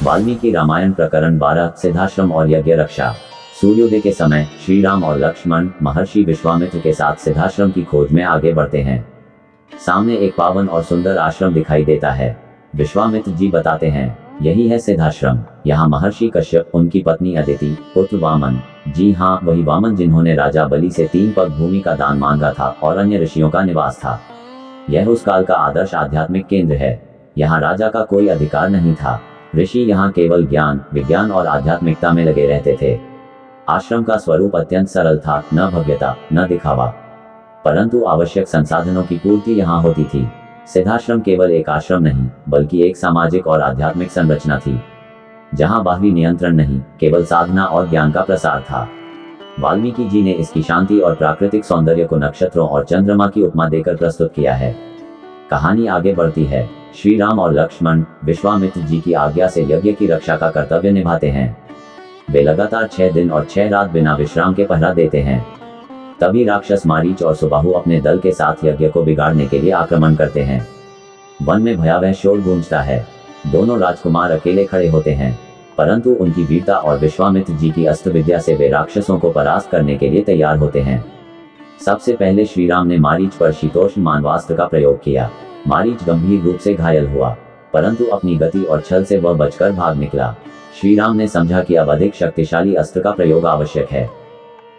वाल्मीकि रामायण प्रकरण 12 सिद्धाश्रम और यज्ञ रक्षा। सूर्योदय के समय श्री राम और लक्ष्मण महर्षि विश्वामित्र के साथ सिद्धाश्रम की खोज में आगे बढ़ते हैं। सामने एक पावन और सुंदर आश्रम दिखाई देता है। विश्वामित्र जी बताते हैं, यही है सिद्धाश्रम। यहाँ महर्षि कश्यप, उनकी पत्नी अदिति, पुत्र वामन, जी हाँ वही वामन जिन्होंने राजा बलि से 3 पग भूमि का दान मांगा था, और अन्य ऋषियों का निवास था। यह उस काल का आदर्श आध्यात्मिक केंद्र है। यहाँ राजा का कोई अधिकार नहीं था। ऋषि यहाँ केवल ज्ञान, विज्ञान और आध्यात्मिकता में लगे रहते थे। आश्रम का स्वरूप अत्यंत सरल था, न भव्यता न दिखावा, परंतु आवश्यक संसाधनों की पूर्ति यहाँ होती थी। सिद्धाश्रम केवल एक आश्रम नहीं, बल्कि एक सामाजिक और आध्यात्मिक संरचना थी, जहाँ बाहरी नियंत्रण नहीं, केवल साधना और ज्ञान का प्रसार था। वाल्मीकि जी ने इसकी शांति और प्राकृतिक सौंदर्य को नक्षत्रों और चंद्रमा की उपमा देकर प्रस्तुत किया है। कहानी आगे बढ़ती है। श्री राम और लक्ष्मण विश्वामित्र जी की आज्ञा से यज्ञ की रक्षा का कर्तव्य निभाते हैं। वे लगातार 6 दिन और 6 रात बिना विश्राम के पहरा देते हैं। तभी राक्षस मारीच और सुबाहु अपने दल के साथ यज्ञ को बिगाड़ने के लिए आक्रमण करते हैं। वन में भयावह शोर गूंजता है। दोनों राजकुमार अकेले खड़े होते हैं, परंतु उनकी वीरता और विश्वामित्र जी की अस्त्र विद्या से वे राक्षसों को परास्त करने के लिए तैयार होते हैं। सबसे पहले श्री राम ने मारीच पर शीतोष्ण मानवास्त्र का प्रयोग किया। मारीच गंभीर रूप से घायल हुआ, परंतु अपनी गति और छल से वह बचकर भाग निकला। श्री राम ने समझा कि अब अधिक शक्तिशाली अस्त्र का प्रयोग आवश्यक है।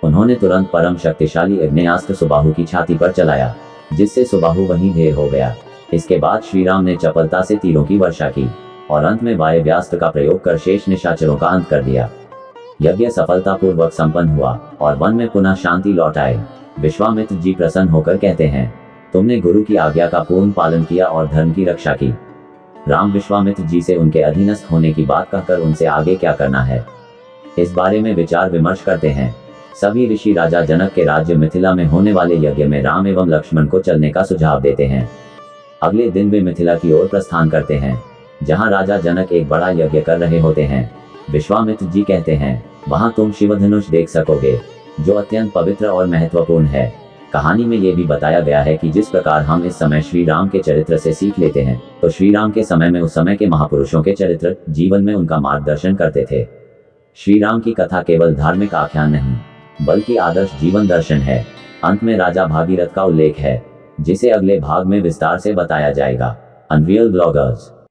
उन्होंने तुरंत परम शक्तिशाली अग्नेयास्त्र सुबाहु की छाती पर चलाया, जिससे सुबाहु वहीं ढेर हो गया। इसके बाद श्री राम ने चपलता से तीरों की वर्षा की और अंत में वायव्यास्त्र का प्रयोग कर शेष निशाचरों का अंत कर दिया। यज्ञ सफलतापूर्वक संपन्न हुआ और वन में पुनः शांति लौट आई। विश्वामित्र जी प्रसन्न होकर कहते हैं, तुमने गुरु की आज्ञा का पूर्ण पालन किया और धर्म की रक्षा की। राम विश्वामित्र जी से उनके अधीनस्थ होने की बात कहकर उनसे आगे क्या करना है, इस बारे में विचार विमर्श करते हैं। सभी ऋषि राजा जनक के राज्य मिथिला में होने वाले यज्ञ में राम एवं लक्ष्मण को चलने का सुझाव देते हैं। अगले दिन वे मिथिला की ओर प्रस्थान करते हैं, जहां राजा जनक एक बड़ा यज्ञ कर रहे होते हैं। विश्वामित्र जी कहते हैं, वहां तुम शिवधनुष देख सकोगे, जो अत्यंत पवित्र और महत्वपूर्ण है। कहानी में ये भी बताया गया है कि जिस प्रकार हम इस समय श्री राम के चरित्र से सीख लेते हैं, तो श्री राम के समय में उस समय के महापुरुषों के चरित्र जीवन में उनका मार्गदर्शन करते थे। श्री राम की कथा केवल धार्मिक आख्यान नहीं, बल्कि आदर्श जीवन दर्शन है। अंत में राजा भागीरथ का उल्लेख है, जिसे अगले भाग में विस्तार से बताया जाएगा। Unreal bloggers.